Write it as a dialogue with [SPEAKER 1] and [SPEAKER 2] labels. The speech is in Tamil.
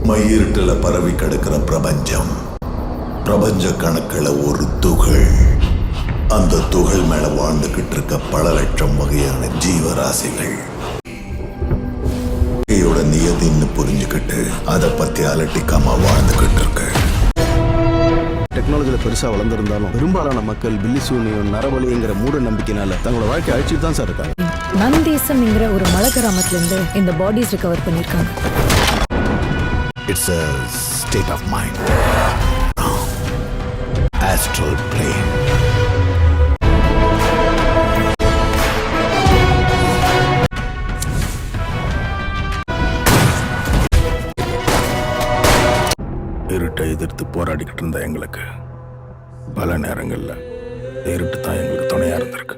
[SPEAKER 1] மையிருட்டுல பரவி கிடக்கிற பிரபஞ்சம், பிரபஞ்ச கணக்குல ஒரு துகள், அந்த துகள் மேல வாழ்ந்துகிட்டு இருக்க பல லட்சம் வகையான ஜீவராசிகள். நியதின்னு புரிஞ்சுக்கிட்டு அதை பத்தி அலட்டிக்காம வாழ்ந்துகிட்டு இருக்கு.
[SPEAKER 2] டெக்னாலஜியில் பெருசாக வளர்ந்துருந்தாலும் பெரும்பாலான மக்கள் பில்லி சூனியம் நரபலிங்கிற மூட நம்பிக்கையினால தங்களோட வாழ்க்கை அழிச்சிட்டு தான் சார் இருக்காங்க.
[SPEAKER 3] நந்தேசம்ங்கிற ஒரு மலை கிராமத்திலிருந்து இந்த பாடிஸ் ரிகவர் பண்ணியிருக்காங்க.
[SPEAKER 1] It's a state of mind. Astral plane.
[SPEAKER 2] இருட்டை எதிர்த்து போராடிக்கிட்டு இருந்த எங்களுக்கு பல நேரங்களில் இருட்டு தான் எங்களுக்கு துணையாக இருந்திருக்கு.